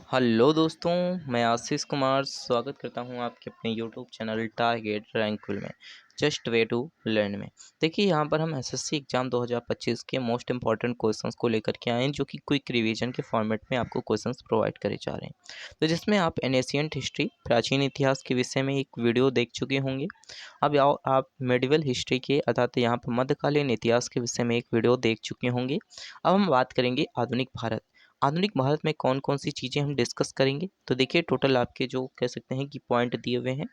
Hello दोस्तों, मैं आशीष कुमार स्वागत करता हूं आपके अपने यूट्यूब चैनल टारगेट रैंकफुल में जस्ट वे टू लर्न में। देखिए यहां पर हम एसएससी एग्ज़ाम 2025 के मोस्ट इंपॉर्टेंट क्वेश्चंस को लेकर के आए हैं, जो कि क्विक रिवीजन के फॉर्मेट में आपको क्वेश्चंस प्रोवाइड करे जा रहे हैं। तो जिसमें आप एशियंट हिस्ट्री प्राचीन इतिहास के विषय में एक वीडियो देख चुके होंगे। अब आओ आप मेडिवल हिस्ट्री के अर्थात यहाँ पर मध्यकालीन इतिहास के विषय में एक वीडियो देख चुके होंगे। अब हम बात करेंगे आधुनिक भारत। आधुनिक भारत में कौन कौन सी चीज़ें हम डिस्कस करेंगे, तो देखिए टोटल आपके जो कह सकते हैं कि पॉइंट दिए हुए हैं।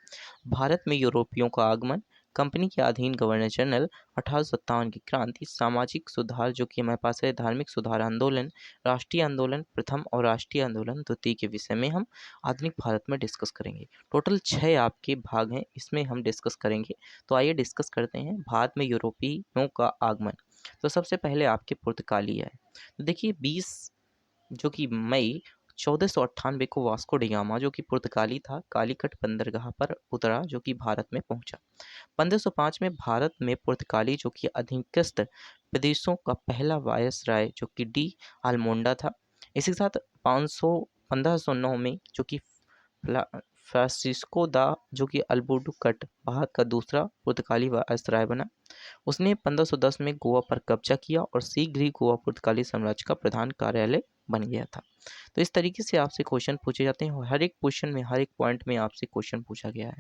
भारत में यूरोपियों का आगमन, कंपनी के अधीन गवर्नर जनरल, 1857 की क्रांति, सामाजिक सुधार जो कि हमारे पास है, धार्मिक सुधार आंदोलन, राष्ट्रीय आंदोलन प्रथम और राष्ट्रीय आंदोलन द्वितीय के विषय में हम आधुनिक भारत में डिस्कस करेंगे। टोटल 6 आपके भाग हैं, इसमें हम डिस्कस करेंगे। तो आइए डिस्कस करते हैं भारत में यूरोपियों का आगमन। तो सबसे पहले आपके पुर्तगाली है। तो देखिए 20 जो कि मई 1498 को वास्को डी गामा जो कि पुर्तगाली था, कालीकट बंदरगाह पर उतरा जो कि भारत में पहुंचा। 1505 में भारत में पुर्तगाली जो कि अधिकृत प्रदेशों का पहला वायसराय जो कि डी अल्मोंडा था। इसी के साथ 1509 में जो कि फ्रांसिस्को दा जो कि अल्बुकर्क भारत का दूसरा पुर्तगाली वायसराय बना। उसने 1510 में गोवा पर कब्जा किया और शीघ्र ही गोवा पुर्तगाली साम्राज्य का प्रधान कार्यालय बन गया था। तो इस तरीके से आपसे क्वेश्चन पूछे जाते हैं और हर एक क्वेश्चन में हर एक पॉइंट में आपसे क्वेश्चन पूछा गया है।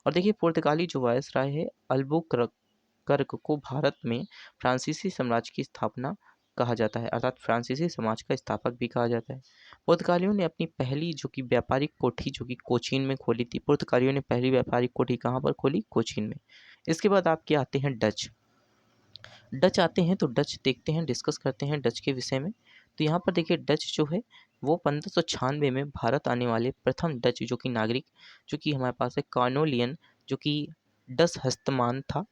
और देखिए पुर्तगाली जो वायसराय है अल्बुकर्क को भारत में फ्रांसीसी साम्राज्य की स्थापना कहा जाता है, अर्थात फ्रांसीसी समाज का स्थापक भी कहा जाता है। पुर्तगालियों ने अपनी पहली जो कि व्यापारिक कोठी जो कि कोचीन में खोली थी। पुर्तगालियों ने पहली व्यापारिक कोठी कहाँ पर खोली? कोचीन में। इसके बाद आपके आते हैं डच। डच आते हैं तो डच देखते हैं, डिस्कस करते हैं डच के विषय में। तो यहाँ पर देखिए डच जो है वो 1596 में भारत आने वाले प्रथम डच जो कि नागरिक जो कि हमारे पास है कार्नोलियन जो कि डच हस्तमान था।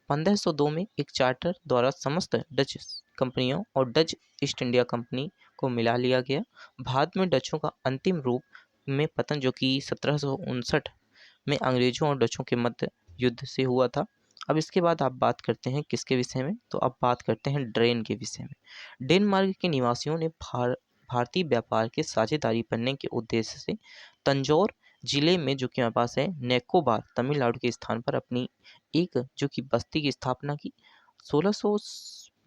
1502 में एक चार्टर द्वारा समस्त डच कंपनियों और डच ईस्ट इंडिया कंपनी को मिला लिया गया। भारत में डचों का अंतिम रूप में पतन जो कि 1759 में अंग्रेजों और डचों के मध्य युद्ध से हुआ था। अब इसके बाद आप बात करते हैं किसके विषय में, तो अब बात करते हैं ड्रेन के विषय में। डेनमार्क के निवासियों ने भारतीय व्यापार के साझेदारी बनने के उद्देश्य से तंजौर जिले में जो कि हमारे पास है निकोबार तमिलनाडु के स्थान पर अपनी एक जो कि बस्ती की स्थापना की। 1600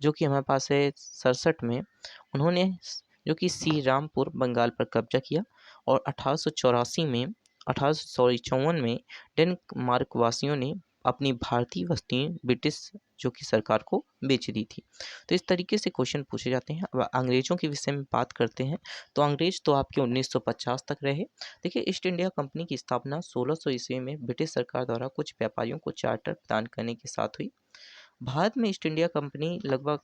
जो कि हमारे पास है 67 में उन्होंने जो कि श्री रामपुर बंगाल पर कब्जा किया और 1884 में 1854 में डेनमार्क वासियों ने अपनी भारतीय वस्तुएं ब्रिटिश जो कि सरकार को बेच दी थी। तो इस तरीके से क्वेश्चन पूछे जाते हैं। अब अंग्रेज़ों के विषय में बात करते हैं तो अंग्रेज तो आपके 1950 तक रहे। देखिए ईस्ट इंडिया कंपनी की स्थापना 1600 ईस्वी में ब्रिटिश सरकार द्वारा कुछ व्यापारियों को चार्टर प्रदान करने के साथ हुई। भारत में ईस्ट इंडिया कंपनी लगभग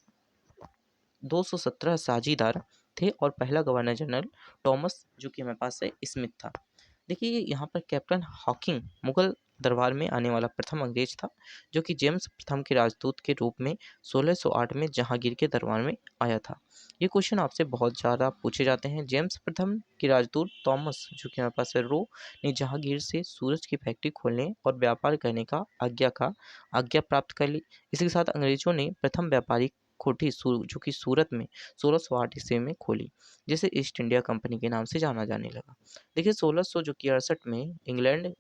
217 साझीदार थे और पहला गवर्नर जनरल टॉमस जो कि हमारे पास है स्मिथ था। देखिए यहाँ पर कैप्टन हॉकिंग मुगल दरबार में आने वाला प्रथम अंग्रेज था जो कि जेम्स प्रथम के राजदूत के रूप में 1608 में जहांगीर के दरबार में आया था। ये क्वेश्चन आपसे बहुत ज़्यादा पूछे जाते हैं। जेम्स प्रथम के राजदूत थॉमस जो कि हमारे पास है रो ने जहांगीर से सूरज की फैक्ट्री खोलने और व्यापार करने का आज्ञा प्राप्त कर ली। इसी के साथ अंग्रेजों ने प्रथम व्यापारिक कोठी जो कि सूरत में 1608 ईस्वी में खोली, जिसे ईस्ट इंडिया कंपनी के नाम से जाना जाने लगा। देखिए 1600 जो कि 68 में इंग्लैंड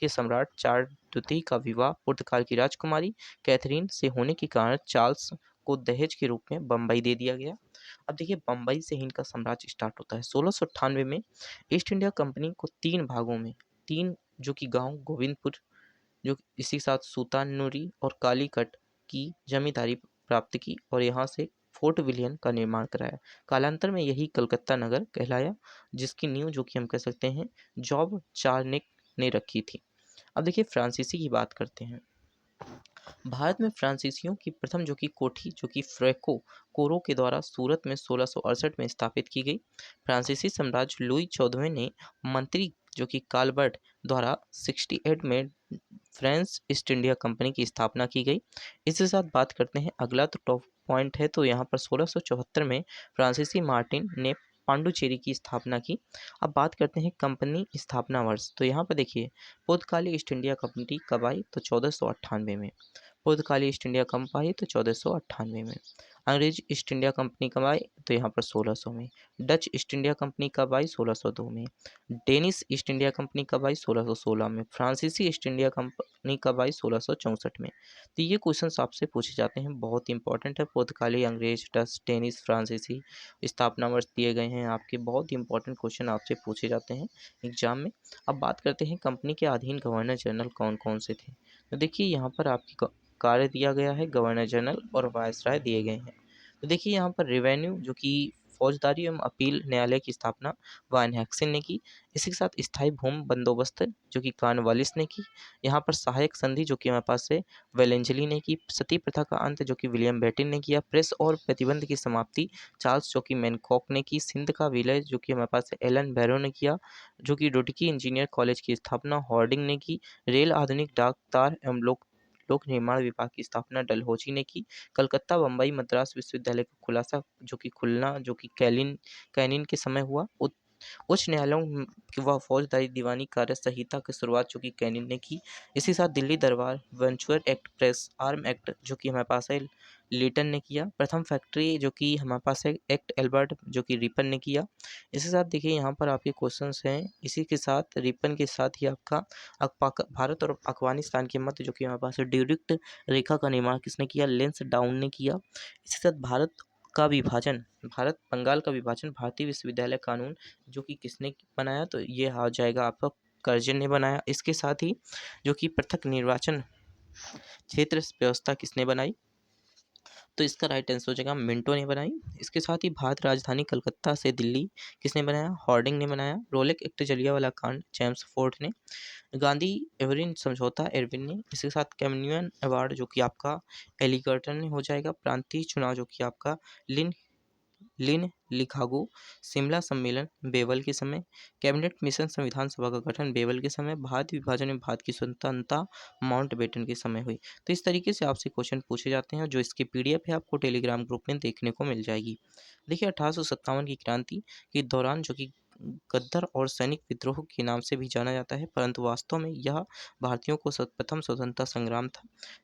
के सम्राट चार्ल्स द्वितीय का विवाह पुर्तगाल की राजकुमारी कैथरीन से होने के कारण चार्ल्स को दहेज के रूप में बम्बई दे दिया गया। अब देखिए बम्बई से ही इनका साम्राज्य स्टार्ट होता है। 1698 में ईस्ट इंडिया कंपनी को 3 भागों में 3 जो कि गांव गोविंदपुर जो इसी साथ सुल्तानपुरी और कालीकट की जमींदारी प्राप्त की और यहाँ से फोर्ट विलियम का निर्माण कराया। कालांतर में यही कलकत्ता नगर कहलाया, जिसकी नींव जो कि हम कह सकते हैं जॉब चार्निक ने रखी थी। अब देखिए फ्रांसीसी की बात करते हैं। भारत में फ्रांसीसियों की प्रथम जो कि कोठी जो कि फ्रैको कोरो के द्वारा सूरत में 1668 में स्थापित की गई। फ्रांसीसी साम्राज्य लुई 14वें ने मंत्री जो कि काल्बर्ट द्वारा 68 में फ्रेंच ईस्ट इंडिया कंपनी की स्थापना की गई। इसके साथ बात करते हैं अगला तो टॉप पॉइंट है, तो यहाँ पर 1674 में फ्रांसीसी मार्टिन ने पांडुचेरी की स्थापना की। अब बात करते हैं कंपनी स्थापना वर्ष, तो यहाँ पर देखिए पुर्तगाली ईस्ट इंडिया कंपनी कब आई, तो 1498 में। पुर्तगाली ईस्ट इंडिया कंपनी आई तो 1498 में। अंग्रेज ईस्ट इंडिया कंपनी कब आई तो यहाँ पर 1600 में। डच ईस्ट इंडिया कंपनी कब आई 1602 में। डेनिश ईस्ट इंडिया कंपनी कब आई 1616 में। फ्रांसीसी ईस्ट इंडिया कंपनी कब आई 1664 में। तो ये क्वेश्चन आपसे पूछे जाते हैं, बहुत इंपॉर्टेंट है। पुर्तगाली, अंग्रेज, डच, डेनिश, फ्रांसीसी स्थापना वर्ष दिए गए हैं आपके, बहुत इंपॉर्टेंट क्वेश्चन आपसे पूछे जाते हैं एग्जाम में। अब बात करते हैं कंपनी के अधीन गवर्नर जनरल कौन कौन से थे। तो देखिए यहाँ पर आपकी कार्य दिया गया है, गवर्नर जनरल और वायसराय दिए गए हैं। तो देखिए यहाँ पर रेवेन्यू जो कि फौजदारी एवं अपील न्यायालय की स्थापना वान हैक्सन ने की। इसी के साथ स्थायी भूमि बंदोबस्त जो कि कॉर्नवालिस ने की। यहाँ पर सहायक संधि जो कि हमारे पास है वेलेंजली ने की। सती प्रथा का अंत जो कि विलियम बेटिन ने किया। प्रेस और प्रतिबंध की समाप्ति चार्ल्स जो कि मैनकॉक ने की। सिंध का विलय जो कि हमारे पास है एलन बैरो ने किया। जो कि रुड़की इंजीनियर कॉलेज की स्थापना हॉर्डिंग ने की। रेल, आधुनिक डाक तार एवं लोक निर्माण विभाग की स्थापना डलहौजी ने की। कलकत्ता, बम्बई, मद्रास विश्वविद्यालय का खुलासा जो कि कैनिन के समय हुआ। उच्च न्यायालयों व फौजदारी दीवानी कार्य संहिता की शुरुआत जो कि कैनिन ने की। इसी साथ दिल्ली दरबार, वेंचुअर एक्ट, प्रेस आर्म एक्ट जो कि हमारे पास है लीटन ने किया। प्रथम फैक्ट्री जो कि हमारे पास है एक्ट एल्बर्ट जो कि रिपन ने किया। इसी साथ देखिए यहाँ पर आपके क्वेश्चंस हैं। इसी के साथ रिपन के साथ ही आपका भारत और अफगानिस्तान के मध्य जो कि हमारे पास है ड्यूरिक्ट रेखा का निर्माण किसने किया, लेंस डाउन ने किया। इसी साथ भारत बंगाल का विभाजन भारतीय विश्वविद्यालय कानून जो कि किसने बनाया तो ये आ जाएगा आपका कर्जन ने बनाया। इसके साथ ही जो कि पृथक निर्वाचन क्षेत्र व्यवस्था किसने बनाई तो इसका राइट आंसर हो जाएगा मिंटो ने बनाई। इसके साथ ही भारत राजधानी कलकत्ता से दिल्ली किसने बनाया, हॉर्डिंग ने बनाया। रोलेक एक्ट, जलियांवाला कांड, जेम्स फोर्ड ने। गांधी एवरिन समझौता, एरविन ने। इसके साथ कैमनियन अवार्ड जो कि आपका एलिगर्टन ने हो जाएगा। प्रांतीय चुनाव जो कि आपका लिन लिन लिखागो। शिमला सम्मेलन बेवल के समय। कैबिनेट मिशन संविधान सभा का गठन बेवल के समय। भारत विभाजन में भारत की स्वतंत्रता माउंटबेटन के समय हुई। तो इस तरीके से आपसे क्वेश्चन पूछे जाते हैं, जो इसकी पीडीएफ है आपको टेलीग्राम ग्रुप में देखने को मिल जाएगी। देखिए 1857 की क्रांति के दौरान जो कि गद्दर और सैनिक विद्रोह के नाम से भी जाना जाता है, परंतु वास्तव में यह भारतीयों को प्रथम स्वतंत्रता संग्राम था।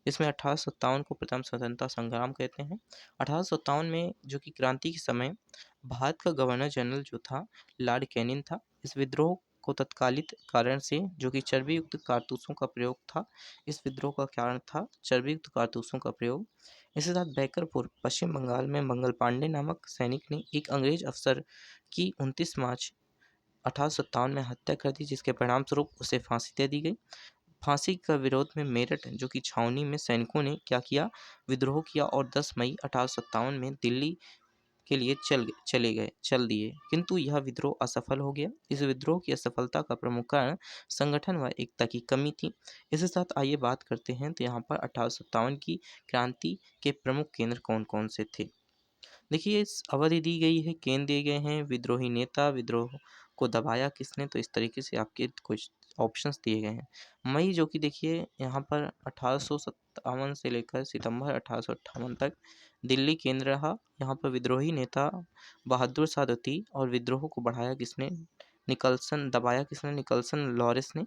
इसमें 1857 को प्रथम स्वतंत्रता संग्राम कहते हैं। 1857 में जो कि क्रांति के समय भारत का गवर्नर जनरल जो था लॉर्ड कैनिन था। इस विद्रोह को तत्कालित कारण से जो कि चर्बी युक्त कारतूसों का प्रयोग था। इस विद्रोह का कारण था चर्बी युक्त कारतूसों का प्रयोग। इसके साथ बैकरपुर पश्चिम बंगाल में मंगल पांडे नामक सैनिक ने एक अंग्रेज अफसर की 29 मार्च 1857 में हत्या कर दी, जिसके परिणाम स्वरूप उसे फांसी दे दी गई। फांसी का विरोध में मेरठ जो कि छावनी में सैनिकों ने क्या किया, विद्रोह किया और 10 मई 1857 में दिल्ली के लिए चल दिए, किंतु यह विद्रोह असफल हो गया। इस विद्रोह की असफलता का प्रमुख कारण संगठन व एकता की कमी थी। इसके साथ आइए बात करते हैं तो यहाँ पर 1857 की क्रांति के प्रमुख केंद्र कौन कौन से थे। देखिए इस अवधि दी गई है, केंद्र दिए गए हैं, विद्रोही नेता, विद्रोह को दबाया किसने, तो इस तरीके से आपके कुछ ऑप्शंस दिए गए हैं। मई जो कि देखिए यहाँ पर 1857 से लेकर सितंबर 1858 तक दिल्ली केंद्र रहा। यहाँ पर विद्रोही नेता बहादुर शाह द्वितीय और विद्रोह को बढ़ाया किसने, दबाया किसने, निकलसन लॉरेंस ने।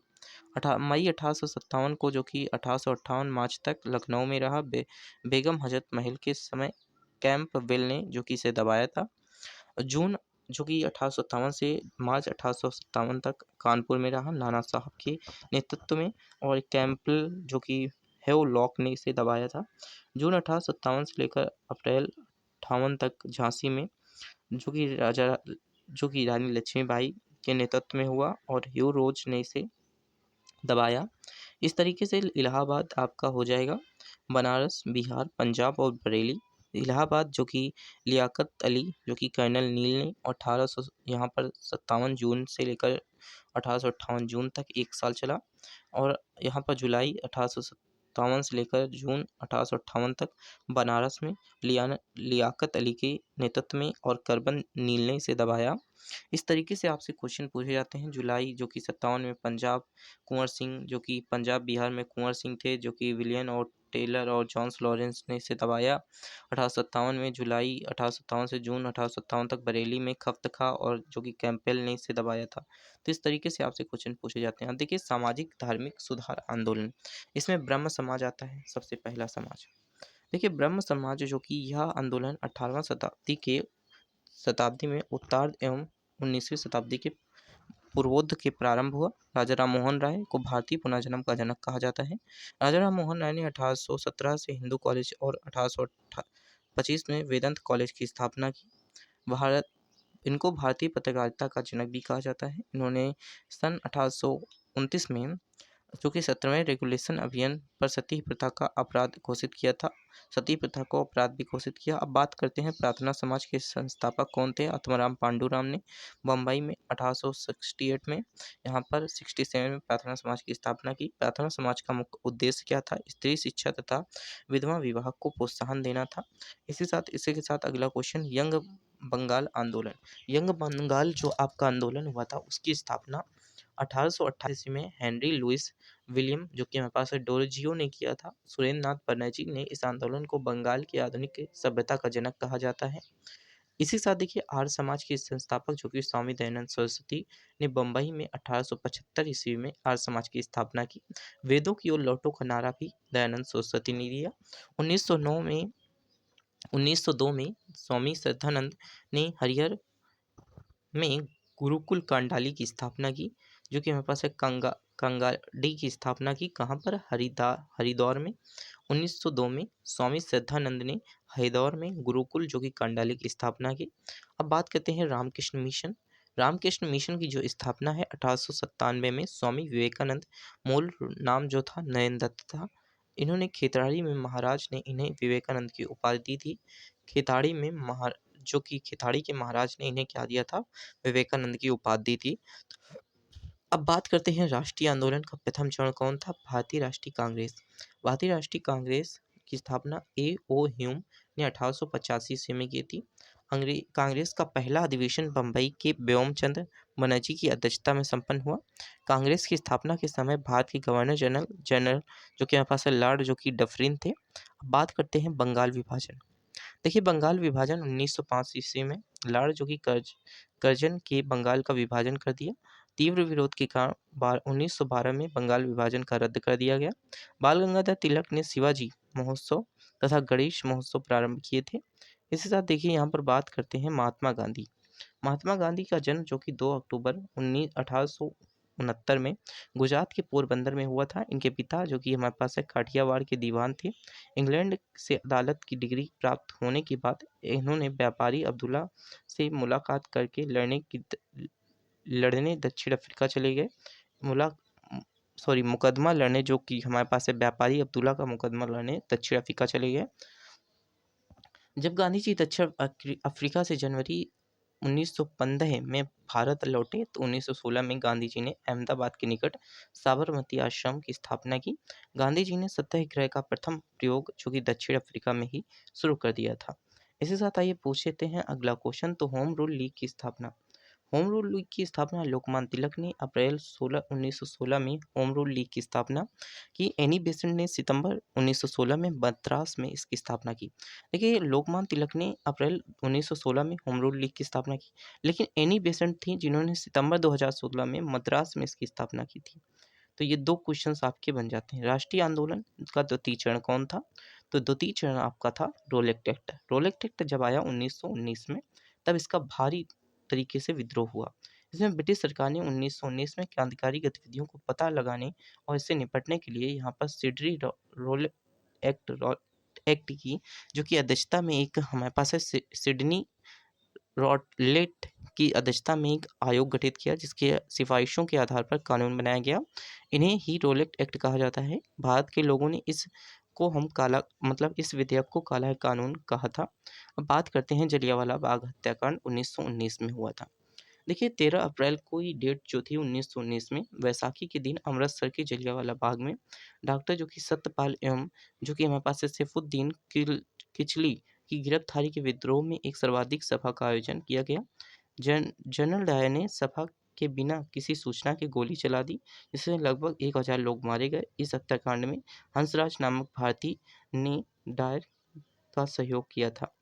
मई 1857 को जो कि 1858 मार्च तक लखनऊ में रहा। बेगम हजरत महल के समय कैंपबेल ने जो कि इसे दबाया था। जून जो कि 1857 से मार्च 1857 तक कानपुर में रहा नाना साहब के नेतृत्व में, और कैंपबेल जो कि हेवलॉक ने इसे दबाया था। जून 1857 से लेकर अप्रैल 58 तक झांसी में जो कि रानी लक्ष्मीबाई के नेतृत्व में हुआ और ह्यू रोज ने इसे दबाया। इस तरीके से इलाहाबाद आपका हो जाएगा, बनारस, बिहार, पंजाब और बरेली। इलाहाबाद जो कि लियाकत अली जो कि कर्नल नील ने 1800 यहाँ पर 57 जून से लेकर 1858 जून तक 1 साल चला, और यहाँ पर जुलाई 1857 से लेकर जून 1858 तक बनारस में लियाकत अली के नेतृत्व में और करबन नील ने इसे दबाया। इस तरीके से आपसे क्वेश्चन पूछे जाते हैं। जुलाई जो कि 57 में पंजाब, कुंवर सिंह जो कि पंजाब बिहार में कुंवर सिंह थे जो कि विलियन और टेलर और जॉन्स लॉरेंस ने इसे दबाया। 1857 में जुलाई 1857 से जून 1857 तक बरेली में खफ्त खा और जो कि कैंपबेल ने इसे दबाया था। तो इस तरीके से आपसे क्वेश्चन पूछे जाते हैं। अब देखिए सामाजिक धार्मिक सुधार आंदोलन, इसमें ब्रह्म समाज आता है सबसे पहला समाज। देखिए ब्रह्म समाज जो कि यह आंदोलन 18वीं शताब्दी में उत्तरार्ध एवं 19वीं शताब्दी के पूर्वोत्तर के प्रारंभ हुआ। राजा राम मोहन राय को भारतीय पुनर्जन्म का जनक कहा जाता है। राजा राम मोहन राय ने 1817 से हिंदू कॉलेज और 1825 में वेदांत कॉलेज की स्थापना की। भारत इनको भारतीय पत्रकारिता का जनक भी कहा जाता है। इन्होंने सन 1829 में जो कि 17वें रेगुलेशन अभियान पर सती प्रथा का अपराध घोषित किया था। सती प्रथा को अपराध भी घोषित किया। अब बात करते हैं प्रार्थना समाज के संस्थापक कौन थे। आत्माराम पांडुराम ने बम्बई में 1868 में, यहाँ पर 67 में प्रार्थना समाज की स्थापना की। प्रार्थना समाज का मुख्य उद्देश्य क्या था? स्त्री शिक्षा तथा विधवा विवाह को प्रोत्साहन देना था। इसी के साथ अगला क्वेश्चन, यंग बंगाल आंदोलन। यंग बंगाल जो आपका आंदोलन हुआ था उसकी स्थापना 1888 में हेनरी लुइस विलियम जो कि हमारे पास है डोरजियो ने किया था। सुरेंद्र नाथ बनर्जी ने इस आंदोलन को बंगाल की आधुनिक सभ्यता का जनक कहा जाता है। इसी साथ देखिए आर्य समाज के संस्थापक जो कि स्वामी दयानंद सरस्वती ने बम्बई में 1875 ईस्वी में आर्य समाज की स्थापना की। वेदों की ओर लौटो का नारा भी दयानंद सरस्वती ने दिया। 1902 में स्वामी श्रद्धानंद ने हरिहर में गुरुकुल कांडाली की स्थापना की, जो कि हमारे पास है कंगाडी की स्थापना की। कहाँ पर? हरिद्वार में। 1902 में स्वामी श्रद्धानंद ने हरिद्वार में गुरुकुल जो कि कांडाली की स्थापना की। अब बात करते हैं रामकृष्ण मिशन। रामकृष्ण मिशन की जो स्थापना है 1897 में स्वामी विवेकानंद, मूल नाम जो था नयन दत्त था। इन्होंने खेतड़ी में महाराज ने इन्हें विवेकानंद की उपाधि दी थी। खेताड़ी में जो कि खेताड़ी के महाराज ने इन्हें क्या दिया था? विवेकानंद की उपाधि दी थी। अब बात करते हैं राष्ट्रीय आंदोलन का प्रथम चरण कौन था? भारतीय राष्ट्रीय कांग्रेस। भारतीय राष्ट्रीय कांग्रेस की स्थापना A.O. ह्यूम ने 1885 ईस्वी में की थी। कांग्रेस का पहला अधिवेशन बम्बई के व्योमचंद्र बनर्जी की अध्यक्षता में संपन्न हुआ। कांग्रेस की स्थापना के समय भारत के गवर्नर जनरल जो कि हमारे पास है लॉर्ड जो कि डफरिन थे। अब बात करते हैं बंगाल विभाजन। देखिए बंगाल विभाजन 1905 ईस्वी में लॉर्ड जो कि कर्जन के बंगाल का विभाजन कर दिया। तीव्र विरोध के कारण 1912 में बंगाल विभाजन का रद्द कर दिया गया। बाल गंगाधर तिलक ने शिवाजी महोत्सव तथा गणेश महोत्सव प्रारंभ किए थे। इसी साथ देखिए यहाँ पर बात करते हैं महात्मा गांधी। महात्मा गांधी का जन्म जो कि 2 अक्टूबर 1869 में गुजरात के पोरबंदर में हुआ था। इनके पिता जो कि हमारे पास है काठियावाड़ के दीवान थे। इंग्लैंड से अदालत की डिग्री प्राप्त होने के बाद इन्होंने व्यापारी अब्दुल्ला से मुलाकात करके लड़ने दक्षिण अफ्रीका चले गए। मुकदमा लड़ने जो कि हमारे पास है व्यापारी अब्दुल्ला का मुकदमा लड़ने दक्षिण अफ्रीका चले गए। जब गांधी जी दक्षिण अफ्रीका से जनवरी 1915 में भारत लौटे तो 1916 में गांधी जी ने अहमदाबाद के निकट साबरमती आश्रम की स्थापना की। गांधी जी ने सत्याग्रह का प्रथम प्रयोग जो कि दक्षिण अफ्रीका में ही शुरू कर दिया था। इसी साथ आइए पूछ लेते हैं अगला क्वेश्चन, तो होम रूल लीग की स्थापना। होम रूल लीग की स्थापना लोकमान्य तिलक ने अप्रैल 1916 में होम रूल लीग की स्थापना की। एनी बेसेंट ने सितंबर 1916 में मद्रास में इसकी स्थापना की। देखिए लोकमान्य तिलक ने अप्रैल 1916 में होम रूल लीग की स्थापना की, लेकिन एनी बेसेंट थी जिन्होंने सितंबर 2016 में मद्रास में इसकी स्थापना की थी। तो ये 2 क्वेश्चंस आपके बन जाते हैं। राष्ट्रीय आंदोलन का द्वितीय चरण कौन था? तो द्वितीय चरण आपका था रोलेक्ट एक्ट। रोलेक्ट एक्ट जब आया 1919 में, तब इसका भारी तरीके से विद्रोह हुआ। इसमें ब्रिटिश सरकार ने 1919 में क्रांतिकारी गतिविधियों को पता लगाने और इससे निपटने के लिए यहाँ पर एक्ट की जो कि अध्यक्षता में एक हमारे पास है सिडनी रॉटलेट की अध्यक्षता में एक आयोग गठित किया, जिसके सिफारिशों के आधार पर कानून बनाया गया। इन्हें ही रोलेट एक्ट कहा जाता है। भारत के लोगों ने इस विधेयक को काला कानून कहा था। अब बात करते हैं जलियांवाला बाग हत्याकांड 1919 में हुआ था। देखिए 13 अप्रैल को ये डेट जो थी 1919 में, वैसाखी के दिन अमृतसर के जलियांवाला बाग में डॉक्टर जो कि सत्यपाल एवं जो कि हमारे पास है सैफुद्दीन किचली की गिरफ्तारी के विद्रोह में एक सर्वाधिक सभा का आयोजन किया गया। जनरल डायर ने सभा के बिना किसी सूचना के गोली चला दी, जिससे लगभग 1000 लोग मारे गए। इस हत्याकांड में हंसराज नामक भारतीय ने डायर का सहयोग किया था।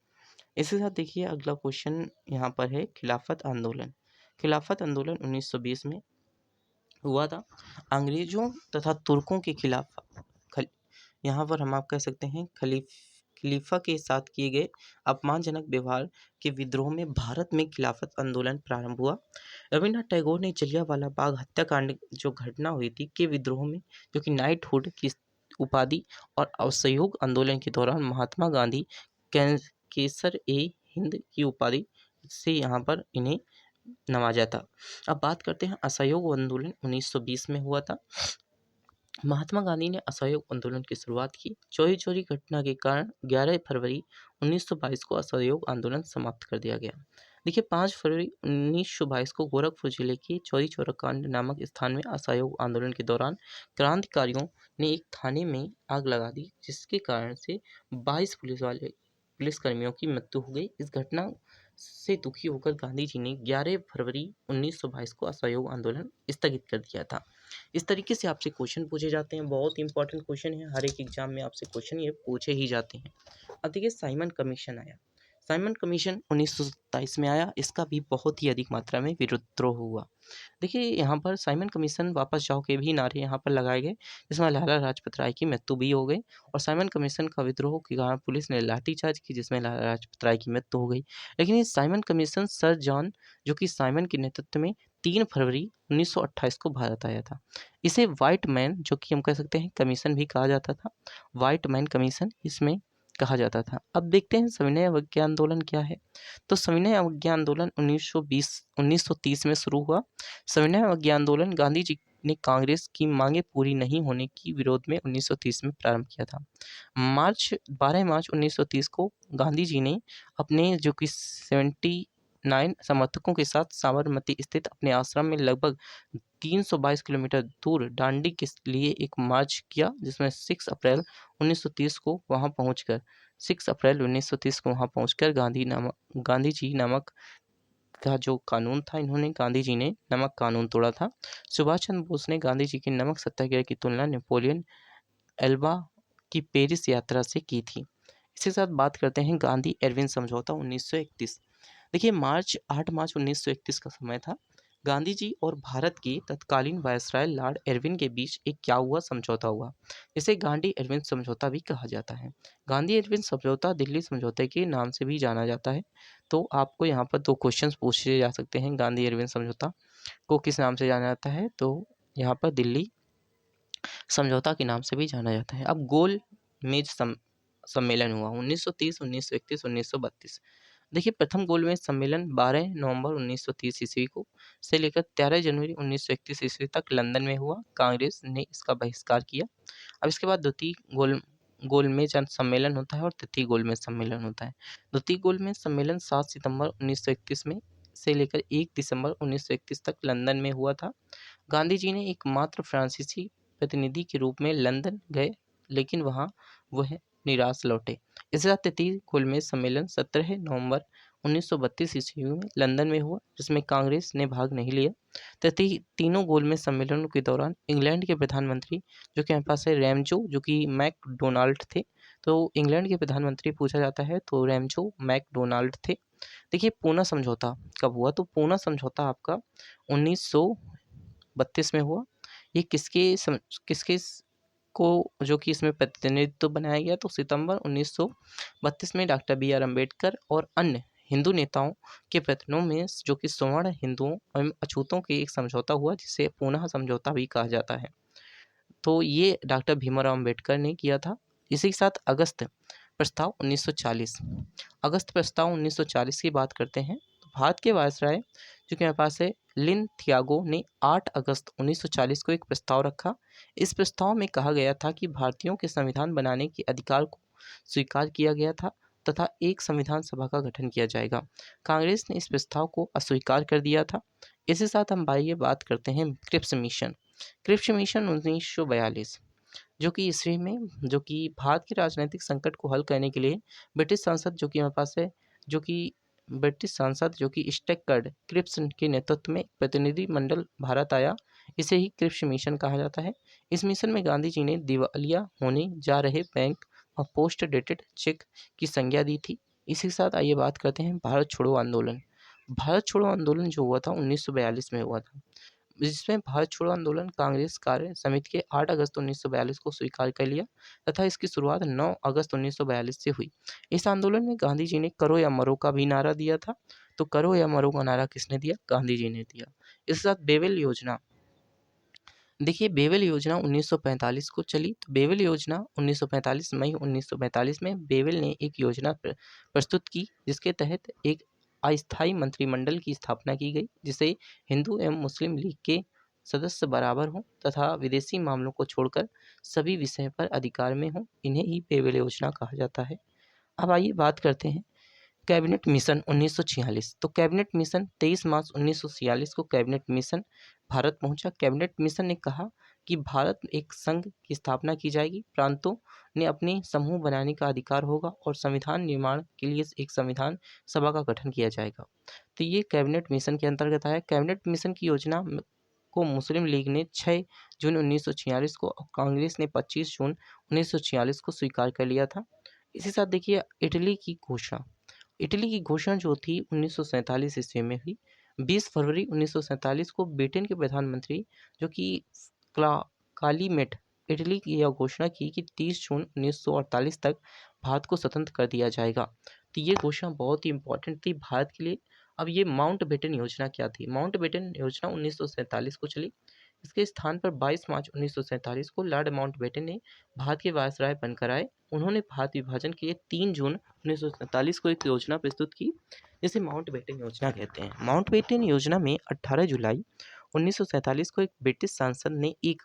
इसके साथ देखिए अगला क्वेश्चन यहाँ पर है खिलाफत आंदोलन। खिलाफत आंदोलन 1920 में हुआ था। अंग्रेजों तथा तुर्कों के खिलाफ यहाँ पर हम आप कह सकते हैं खलीफा के साथ किए गए अपमानजनक व्यवहार के विद्रोह में भारत में खिलाफत आंदोलन प्रारंभ हुआ। रविन्द्रनाथ टैगोर ने जलियांवाला बाग हत्याकांड जो घटना हुई थी के विद्रोह में, जो कि नाइटहुड की उपाधि और असहयोग आंदोलन के दौरान महात्मा गांधी केसर ए हिंद की उपाधि से यहाँ पर इन्हें नवाजा था। अब बात करते हैं असहयोग आंदोलन 1920 में हुआ था। महात्मा गांधी ने असहयोग आंदोलन की शुरुआत की। चौरी चौरी घटना के कारण 11 फरवरी 1922 को असहयोग आंदोलन समाप्त कर दिया गया। देखिए 5 फरवरी 1922 को गोरखपुर जिले के चौरी चौरा कांड नामक स्थान में असहयोग आंदोलन के दौरान क्रांतिकारियों ने एक थाने में आग लगा दी, जिसके कारण से 22 पुलिसकर्मियों की मृत्यु हो गई। इस घटना से दुखी होकर गांधी जी ने 11 फरवरी 1922 को असहयोग आंदोलन स्थगित कर दिया था। इस तरीके से आपसे क्वेश्चन पूछे जाते हैं। बहुत इंपॉर्टेंट क्वेश्चन है, हर एक एग्जाम में आपसे क्वेश्चन ये पूछे ही जाते हैं। अब देखिए साइमन कमीशन आया। साइमन कमीशन 1927 में आया। इसका भी बहुत ही अधिक मात्रा में विद्रोह हुआ। देखिए यहाँ पर साइमन कमीशन वापस जाओ के भी नारे यहाँ पर लगाए गए, जिसमें लाला लाजपत राय की मृत्यु भी हो गई। और साइमन कमीशन का विद्रोह के कारण पुलिस ने लाठीचार्ज की, जिसमें लाला लाजपत राय की मृत्यु हो गई। लेकिन ये साइमन कमीशन सर जॉन जो कि साइमन के नेतृत्व में 3 फरवरी 1928 को भारत आया था। इसे व्हाइट मैन जो कि हम कह सकते हैं कमीशन भी कहा जाता था। व्हाइट मैन कमीशन इसमें कहा जाता था। अब देखते हैं सविनय अवज्ञा आंदोलन क्या है। तो सविनय अवज्ञा आंदोलन 1930 में शुरू हुआ। सविनय अवज्ञा आंदोलन गांधी जी ने कांग्रेस की मांगे पूरी नहीं होने की विरोध में 1930 में प्रारंभ किया था। 12 मार्च 1930 को गांधी जी ने अपने जो कि 79 समर्थकों के साथ साबरमती स्थित अपने आश्रम में लगभग 322 किलोमीटर दूर दांडी के लिए एक मार्च किया, जिसमें 6 अप्रैल 1930 को वहां पहुंचकर 6 अप्रैल 1930 को वहां पहुंचकर गांधी जी नामक का जो कानून था, इन्होंने गांधी जी ने नमक कानून तोड़ा था। सुभाष चंद्र बोस ने गांधी जी के नमक सत्याग्रह की तुलना नेपोलियन एल्बा की पेरिस यात्रा से की थी। इसके साथ बात करते हैं गांधी एरविन समझौता 1931। देखिए 8 मार्च 1931 का समय था। गांधी जी और भारत के तत्कालीन वायसराय लॉर्ड एरविन के बीच एक क्या हुआ समझौता हुआ, जिसे गांधी एरविन समझौता भी कहा जाता है। गांधी एरविन समझौता दिल्ली समझौते के नाम से भी जाना जाता है। तो आपको यहाँ पर 2 क्वेश्चंस पूछे जा सकते हैं। गांधी एरविन समझौता को किस नाम से जाना जाता है, तो यहाँ पर दिल्ली समझौता के नाम से भी जाना जाता है। अब गोल मेज सम्मेलन हुआ 1930, 1931, 1932। देखिए प्रथम गोलमेज सम्मेलन 12 नवंबर 1930 ईस्वी को से लेकर 13 जनवरी 1931 ईस्वी तक लंदन में हुआ। कांग्रेस ने इसका बहिष्कार किया। अब इसके बाद द्वितीय गोलमेज सम्मेलन होता है और तृतीय गोलमेज सम्मेलन होता है। द्वितीय गोलमेज सम्मेलन 7 सितंबर 1931 में से लेकर 1 दिसंबर 1931 तक लंदन में हुआ था। गांधी जी ने एकमात्र फ्रांसीसी प्रतिनिधि के रूप में लंदन गए, लेकिन वहां वह निराश लौटे। इसके साथ तृतीय गोलमेज सम्मेलन 17 नवंबर 1932 ईस्वी में लंदन में हुआ, जिसमें कांग्रेस ने भाग नहीं लिया। तीनों गोलमेज सम्मेलनों के दौरान इंग्लैंड के प्रधानमंत्री जो कि हमारे पास है रैमजो जो कि मैकडोनाल्ड थे, तो इंग्लैंड के प्रधानमंत्री पूछा जाता है तो रैमजो मैकडोनाल्ड थे। देखिए पूना समझौता कब हुआ, तो पूना समझौता आपका 1932 में हुआ। ये किसके को जो कि इसमें प्रतिनिधित्व बनाया गया, तो सितंबर 1932 में डॉक्टर बी आर अम्बेडकर और अन्य हिंदू नेताओं के प्रतिनिधियों में जो कि सवर्ण हिंदुओं एवं अछूतों के एक समझौता हुआ, जिसे पुनः समझौता भी कहा जाता है। तो ये डॉक्टर भीमराव अम्बेडकर ने किया था। इसी के साथ अगस्त प्रस्ताव 1940। अगस्त प्रस्ताव 1940 की बात करते हैं तो भारत के वायसराय जो कि हमारे पास है लिन थियागो ने 8 अगस्त 1940 को एक प्रस्ताव रखा। इस प्रस्ताव में कहा गया था कि भारतीयों के संविधान बनाने के अधिकार को स्वीकार किया गया था तथा एक संविधान सभा का गठन किया जाएगा। कांग्रेस ने इस प्रस्ताव को अस्वीकार कर दिया था। इसी साथ हम आइए बात करते हैं क्रिप्स मिशन। क्रिप्स मिशन 1942 जो कि ईस्वी में जो कि भारत के राजनीतिक संकट को हल करने के लिए ब्रिटिश संसद जो कि हमारे पास है जो कि ब्रिटिश सांसद जो कि स्टैकर्ड क्रिप्स के नेतृत्व में एक प्रतिनिधि मंडल भारत आया। इसे ही क्रिप्स मिशन कहा जाता है। इस मिशन में गांधी जी ने दिवालिया होने जा रहे बैंक और पोस्ट डेटेड चेक की संज्ञा दी थी। इसी के साथ आइए बात करते हैं भारत छोड़ो आंदोलन। भारत छोड़ो आंदोलन जो हुआ था 1942 में हुआ था, जिसमें भारत छोड़ो आंदोलन कांग्रेस कार्य समिति के 8 अगस्त 1942 को स्वीकार कर लिया तथा इसकी शुरुआत 9 अगस्त 1942 से हुई। इस आंदोलन में गांधी जी ने करो या मरो का भी नारा दिया था। तो करो या मरो का नारा किसने दिया? गांधी जी ने दिया। इसके साथ बेवेल योजना, देखिए बेवेल योजना 1945 को चली। तो बेवेल योजना 1945 मई 1945 में बेवेल ने एक योजना प्रस्तुत की, जिसके तहत एक अस्थायी मंत्रिमंडल की स्थापना की गई, जिसे हिंदू एवं मुस्लिम लीग के सदस्य बराबर हों तथा विदेशी मामलों को छोड़कर सभी विषय पर अधिकार में हों। इन्हें ही बेवेल योजना कहा जाता है। अब आइए बात करते हैं कैबिनेट मिशन 1946। तो कैबिनेट मिशन 23 मार्च 1946 को कैबिनेट मिशन भारत पहुंचा। कैबिनेट मिशन ने कहा कि भारत एक संघ की स्थापना की जाएगी, प्रांतों ने अपने समूह बनाने का अधिकार होगा और संविधान निर्माण के लिए एक संविधान सभा का गठन किया जाएगा। तो ये कैबिनेट मिशन के अंतर्गत आया। कैबिनेट मिशन की योजना को मुस्लिम लीग ने 6 जून 1946 को और कांग्रेस ने 25 जून 1946 को स्वीकार कर लिया था। इसी साथ देखिए इटली की घोषणा। इटली की घोषणा जो थी 1947 ईस्वी में हुई। 20 फरवरी 1947 को ब्रिटेन के प्रधानमंत्री जो कि कालीमेट इटली की यह घोषणा की कि 30 जून 1948 तक भारत को स्वतंत्र कर दिया जाएगा। तो ये घोषणा बहुत ही इंपॉर्टेंट थी भारत के लिए। अब ये माउंटबेटन योजना क्या थी? माउंटबेटन योजना 1947 को चली। इसके स्थान पर 22 मार्च 1947 को लॉर्ड माउंटबेटन ने भारत के वायसराय बनकर आए। उन्होंने भारत विभाजन के लिए 3 जून 1947 को एक योजना प्रस्तुत की, जिसे माउंटबेटन योजना कहते हैं। माउंटबेटन योजना में 18 जुलाई 1947 को एक ब्रिटिश सांसद ने एक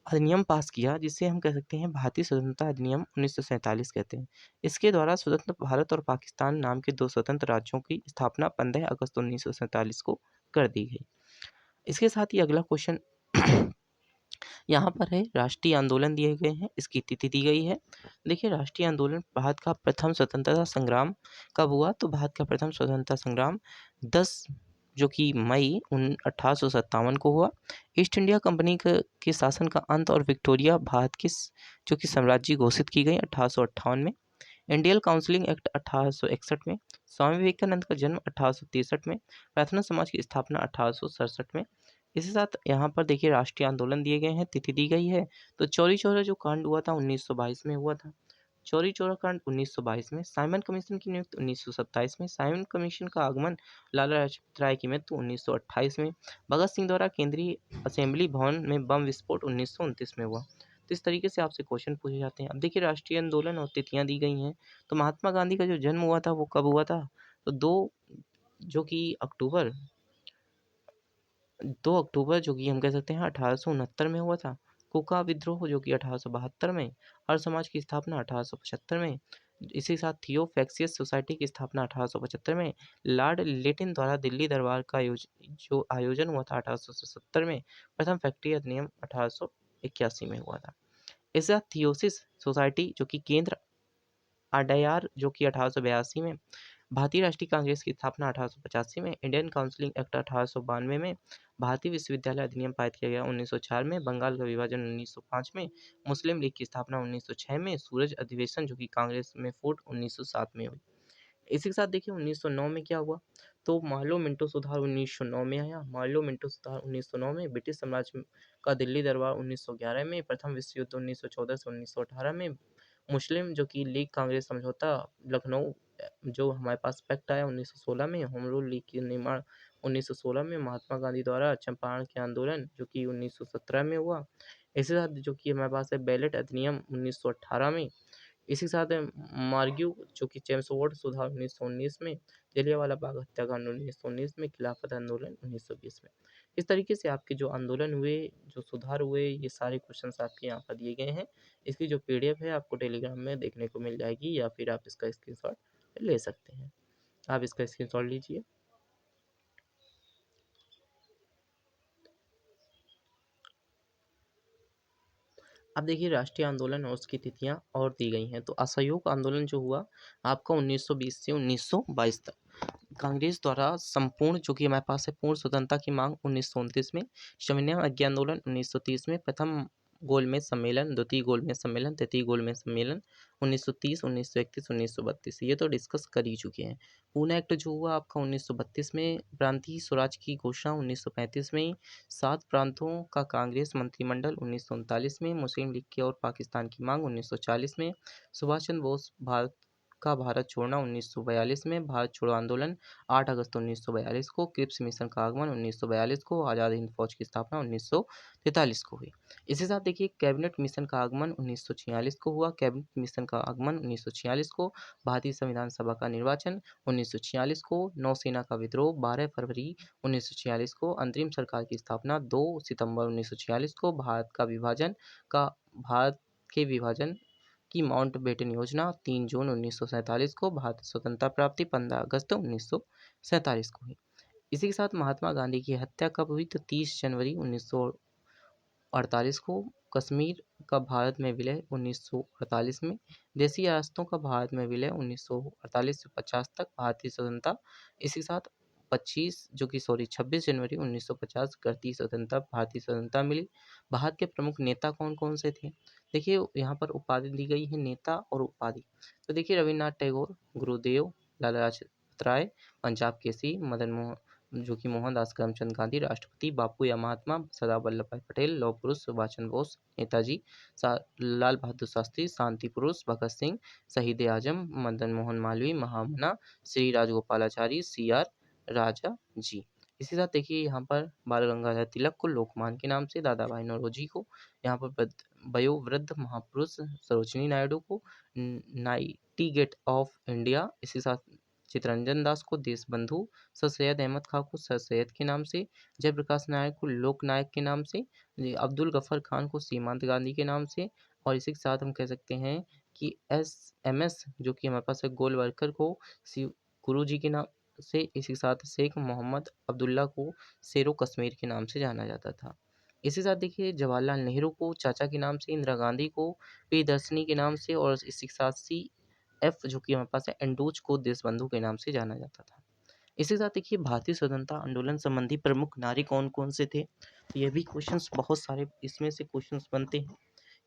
अधिनियम पास किया, जिसे हम कह सकते हैं भारतीय स्वतंत्रता अधिनियम 1947 कहते हैं। इसके द्वारा स्वतंत्र भारत और पाकिस्तान नाम के 2 स्वतंत्र राज्यों की स्थापना 15 अगस्त 1947 को कर दी गई। इसके साथ ही अगला क्वेश्चन यहाँ पर है, राष्ट्रीय आंदोलन दिए गए हैं, इसकी तिथि दी गई है। देखिए राष्ट्रीय आंदोलन भारत का प्रथम स्वतंत्रता संग्राम कब हुआ? तो भारत का प्रथम स्वतंत्रता संग्राम 10 जो कि मई 1857 को हुआ। ईस्ट इंडिया कंपनी के शासन का अंत और विक्टोरिया भारत की जो कि साम्राज्य घोषित की गई 1858 में। इंडियन काउंसिलिंग एक्ट 1861 में। स्वामी विवेकानंद का जन्म 1863 में। प्रार्थना समाज की स्थापना 1867 में। इसी साथ यहाँ पर देखिए राष्ट्रीय आंदोलन दिए गए हैं, तिथि दी गई है। तो चौरी चौरा जो कांड हुआ था 1922 में हुआ था। चौरी चौरा कांड 1922 में। साइमन कमीशन की नियुक्ति 1927 में। साइमन कमीशन का आगमन, लाला लाजपत राय की मृत्यु 1928 में। भगत सिंह द्वारा केंद्रीय असेंबली भवन में बम विस्फोट 1929 में हुआ। तो इस तरीके से आपसे क्वेश्चन पूछे जाते हैं। अब देखिए राष्ट्रीय आंदोलन और तिथियां दी गई हैं। तो महात्मा गांधी का जो जन्म हुआ था वो कब हुआ था? तो 2 अक्टूबर जो कि हम कह सकते हैं 1869 में हुआ था। कुका विद्रोह जो कि 1872 में। हर समाज की स्थापना 1875 में। इसी साथ थियोफैक्सियस सोसाइटी की स्थापना 1875 में। लॉर्ड लेटिन द्वारा दिल्ली दरबार का जो आयोजन हुआ था 1870 में। प्रथम फैक्ट्री अधिनियम 1881 में हुआ था। इसके साथ थियोसिस सोसाइटी जो कि केंद्र अडयार जो कि 1882 में। भारतीय राष्ट्रीय कांग्रेस की स्थापना 1885 में। इंडियन काउंसिलिंग एक्ट 1892 में। भारतीय विश्वविद्यालय अधिनियम पारित किया गया 1904 में। बंगाल का विभाजन 1905 में। मुस्लिम लीग की स्थापना 1906 में। सूरज अधिवेशन जो कि कांग्रेस में फूट 1907 में हुई। इसी के साथ देखिए 1909 में क्या हुआ? तो मार्लो मिंटो सुधार 1909 में आया। मार्लो मिंटो सुधार 1909 में। ब्रिटिश साम्राज्य का दिल्ली दरबार 1911 में। प्रथम विश्व युद्ध 1914 से 1918 में। मुस्लिम जो कि लीग कांग्रेस समझौता लखनऊ जो हमारे पास पैक्ट आया 1916 में। होम रूल लीग की निर्माण 1916 में। महात्मा गांधी द्वारा चंपारण के आंदोलन जो कि 1917 में हुआ। इसी साथ जो कि हमारे पास है बैलेट अधिनियम 1918 में। इसी के साथ मार्ग्यू जो कि चेम्सफोर्ड सुधार 1919 में। जलियांवाला बाग हत्याकांड 1919 में। खिलाफत आंदोलन 1920 में। इस तरीके से आपके जो आंदोलन हुए, जो सुधार हुए, ये सारे क्वेश्चंस आपके यहाँ पर दिए गए हैं। इसकी जो पीडीएफ है आपको टेलीग्राम में देखने को मिल जाएगी, या फिर आप इसका स्क्रीनशॉट ले सकते हैं। आप इसका स्क्रीनशॉट लीजिए। अब देखिए राष्ट्रीय आंदोलन और उसकी तिथियां और दी गई हैं। तो असहयोग आंदोलन जो हुआ आपका 1920 से 1922 तक। कांग्रेस द्वारा संपूर्ण जो कि हमारे पास है पूर्ण स्वतंत्रता की मांग 1929 में, संविनय अज्ञा आंदोलन 1930 में, प्रथम गोलमेज सम्मेलन, द्वितीय गोलमेज सम्मेलन, तृतीय गोलमेज सम्मेलन 1930, 1931, 1932 ये तो डिस्कस कर ही चुके हैं। पूना एक्ट जो हुआ आपका 1932 में, प्रांतीय स्वराज की घोषणा 1935 में, 7 प्रांतों का कांग्रेस मंत्रिमंडल 1939 में, मुस्लिम लीग की और पाकिस्तान की मांग 1940 में, सुभाष चंद्र बोस भारत छोड़ना 1942 में, भारत छोड़ो आंदोलन 8 अगस्त 1942 को, क्रिप्स मिशन का आगमन 1942 को, आज़ाद हिंद फौज की स्थापना 1943 को हुई। इसी साथ देखिए कैबिनेट मिशन का आगमन 1946 को हुआ, कैबिनेट मिशन का आगमन 1946 को, भारतीय संविधान सभा का निर्वाचन 1946 को, नौसेना का विद्रोह 12 फरवरी 1946 को, अंतरिम सरकार की स्थापना 2 सितंबर 1946 को, भारत के विभाजन की माउंटबेटन योजना 3 जून 1947 को, भारत स्वतंत्रता प्राप्ति 15 अगस्त 1947 को हुई। इसी के साथ महात्मा गांधी की हत्या कब हुई तो 30 जनवरी 1948 को, कश्मीर का भारत में विलय 1948 में, देशी रियासतों का भारत में विलय 1948 से 50 तक, भारतीय स्वतंत्रता। इसी के साथ 26 जनवरी 1950 करती स्वतंत्रता, भारतीय स्वतंत्रता मिली। भारत के प्रमुख नेता कौन कौन से थे? देखिए यहाँ पर उपाधि दी गई है नेता और उपाधि। तो देखिए रविन्द्रनाथ टैगोर, गुरुदेव, लाला लाजपत राय, पंजाब केसरी, मदन मोहन जो कि मोहनदास करमचंद गांधी, राष्ट्रपति बापू या महात्मा, सरदार वल्लभ भाई पटेल, लौह पुरुष सुभाष चंद्र बोस, नेताजी, लाल बहादुर शास्त्री, शांति पुरुष भगत सिंह, शहीद आजम मदन मोहन मालवीय, महामना श्री राजगोपालाचारी, CR राजा जी। इसी साथ देखिए यहाँ पर बाल गंगाधर तिलक को लोकमान्य के नाम से, दादा भाई नौरोजी को, यहाँ पर वयोवृद्ध महापुरुष सरोजिनी नायडू को नाइटिगेट ऑफ इंडिया, इसी साथ चित्तरंजन दास को देशबंधु, सर सैयद अहमद खां को सर सैयद के नाम से, जयप्रकाश नारायण को लोक नायक के नाम से, अब्दुल गफर खान को सीमांत गांधी के नाम से, और इसी के साथ हम कह सकते हैं कि SMS जो कि हमारे पास है गोलवलकर को गुरु जी के नाम से, इसी के साथ शेख मोहम्मद अब्दुल्ला को शेरो कश्मीर के नाम से जाना जाता था। इसी के साथ देखिए जवाहरलाल नेहरू को चाचा के नाम से, इंदिरा गांधी को प्रियदर्शनी के नाम से, और इसी के साथ CF जो कि हमारे पास है एंडोज को देशबंधु के नाम से जाना जाता था। इसी के साथ देखिए भारतीय स्वतंत्रता आंदोलन संबंधी प्रमुख नारी कौन कौन से थे? तो ये भी क्वेश्चंस बहुत सारे इसमें से क्वेश्चंस बनते हैं।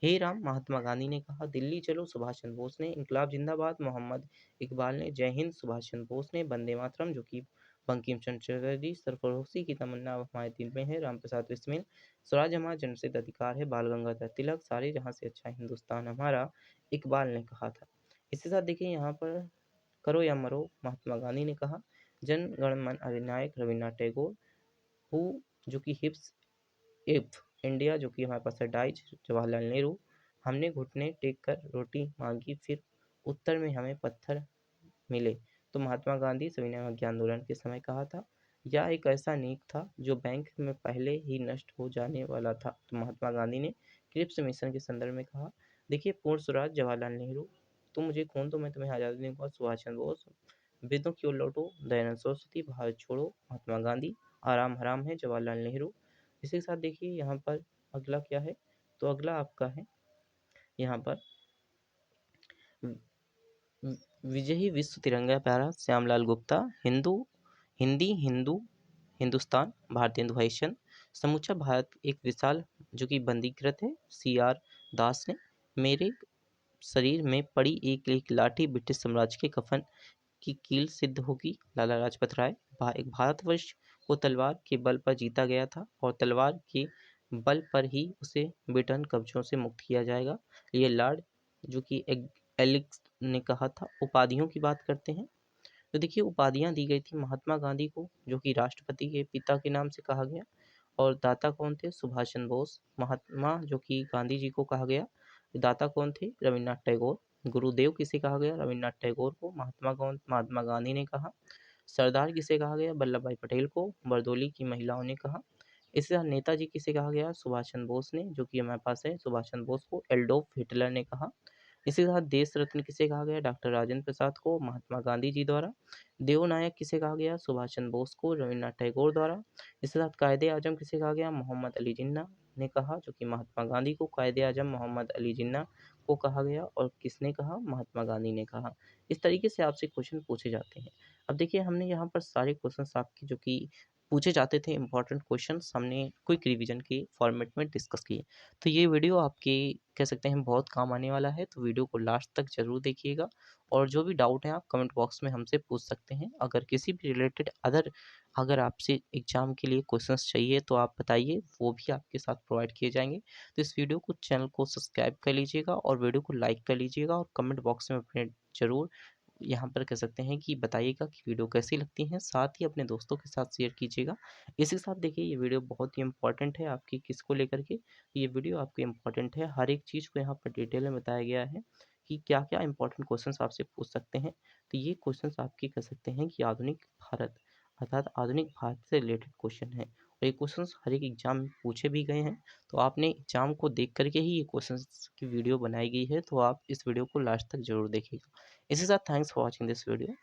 हे राम महात्मा गांधी ने कहा, दिल्ली चलो सुभाष चंद्र बोस ने, इंकलाब जिंदाबाद मोहम्मद इकबाल ने, जय हिंद सुभाष चंद्र बोस ने, वंदे मातरम जो कि बंकिम चंद्र चटर्जी, सरफरोशी की तमन्ना अब हमारे दिल में है रामप्रसाद बिस्मिल, स्वराज हमारा जन्मसिद्ध अधिकार है बाल गंगाधर तिलक, सारे जहां से अच्छा हिंदुस्तान हमारा इकबाल ने कहा था। इसके साथ देखिए यहाँ पर करो या मरो महात्मा गांधी ने कहा, जन गण मन अधिनायक रविन्द्रनाथ टैगोर, हु जो कि हिप्स इफ इंडिया जो कि हमारे पास है डाइज जवाहरलाल नेहरू, हमने घुटने टेक कर रोटी मांगी फिर उत्तर में हमें पत्थर मिले तो महात्मा गांधी सविनय अवज्ञा आंदोलन के समय कहा था। यह एक ऐसा नीक था जो बैंक में पहले ही नष्ट हो जाने वाला था तो महात्मा गांधी ने क्रिप्स मिशन के संदर्भ में कहा। देखिए पूर्ण स्वराज जवाहरलाल नेहरू, तुम मुझे खून दो मैं तुम्हें आज़ादी दूंगा सुभाष चंद्र बोस, वेदों की ओर लौटो दयानंद सरस्वती, भारत छोड़ो महात्मा गांधी, आराम हराम है जवाहरलाल नेहरू। इसी के साथ देखिए यहाँ पर अगला क्या है, तो अगला आपका है यहाँ पर विजयी विश्व तिरंगा प्यारा श्यामलाल गुप्ता, हिंदू हिंदुस्तान भारतीय हिंदू भाईचंद, समूचा भारत एक विशाल जो कि बंदीकृत है CR दास ने, मेरे शरीर में पड़ी एक एक लाठी ब्रिटिश साम्राज्य के कफन की कील सिद्ध होगी लाला लाजपत राय, एक भारतवर्ष को तलवार के बल पर जीता गया था और तलवार के बल पर ही उसे ब्रिटेन कब्जों से मुक्त किया जाएगा, ये लॉर्ड जो कि एलिक्स ने कहा था। उपाधियों की बात करते हैं तो देखिए उपाधियां दी गई थी महात्मा गांधी को जो कि राष्ट्रपति के पिता के नाम से कहा गया, और दाता कौन थे सुभाष चंद्र बोस, महात्मा जो कि गांधी जी को कहा गया, दाता कौन थे रविन्द्रनाथ टैगोर, गुरुदेव किसे कहा गया रविन्द्रनाथ टैगोर को, महात्मा गांधी ने कहा, सरदार किसे कहा गया वल्लभ भाई पटेल को, बरदोली की महिलाओं ने कहा। इसी तरह नेताजी किसे कहा गया सुभाष चंद्र बोस ने जो कि हमारे पास है सुभाष चंद्र बोस को, एल्डोफ हिटलर ने कहा, इसी के साथ देश रत्न किसे कहा गया? डॉक्टर राजेंद्र प्रसाद को, महात्मा गांधी जी द्वारा। देवनायक किसे कहा गया? सुभाष चंद्र बोस को, रविन्द्रनाथ टैगोर द्वारा। इसके साथ कायदे आजम किसे कहा गया? मोहम्मद अली जिन्ना ने कहा, जो कि महात्मा गांधी को कायदे आजम मोहम्मद अली जिन्ना को कहा गया। और किसने कहा? महात्मा गांधी ने कहा। इस तरीके से आपसे क्वेश्चन पूछे जाते हैं। अब देखिए, हमने यहाँ पर सारे क्वेश्चंस आपके जो कि पूछे जाते थे इंपॉर्टेंट क्वेश्चंस, हमने क्विक रिवीजन के फॉर्मेट में डिस्कस किए। तो ये वीडियो आपके कह सकते हैं बहुत काम आने वाला है, तो वीडियो को लास्ट तक ज़रूर देखिएगा। और जो भी डाउट है आप कमेंट बॉक्स में हमसे पूछ सकते हैं। अगर किसी भी रिलेटेड अगर आपसे एग्ज़ाम के लिए क्वेश्चंस चाहिए तो आप बताइए, वो भी आपके साथ प्रोवाइड किए जाएँगे। तो इस वीडियो को चैनल को सब्सक्राइब कर लीजिएगा और वीडियो को लाइक कर लीजिएगा और कमेंट बॉक्स में अपने ज़रूर यहाँ पर कह सकते हैं कि बताइएगा कि वीडियो कैसी लगती हैं, साथ ही अपने दोस्तों के साथ शेयर कीजिएगा। इसी के साथ देखिए, ये वीडियो बहुत ही इम्पोर्टेंट है आपकी किसको लेकर के, ये वीडियो आपकी इम्पोर्टेंट है। हर एक चीज़ को यहाँ पर डिटेल में बताया गया है कि क्या-क्या इम्पोर्टेंट क्वेश्चंस आपसे पूछ सकते हैं। तो ये क्वेश्चंस आपके कह सकते हैं कि आधुनिक भारत अर्थात आधुनिक भारत से रिलेटेड क्वेश्चन हैं और ये क्वेश्चंस हर एक एग्जाम में पूछे भी गए हैं। तो आपने एग्जाम को देख करके ही ये क्वेश्चंस की वीडियो बनाई गई है, तो आप इस वीडियो को लास्ट तक ज़रूर देखिएगा। इसी के साथ thanks for watching this video.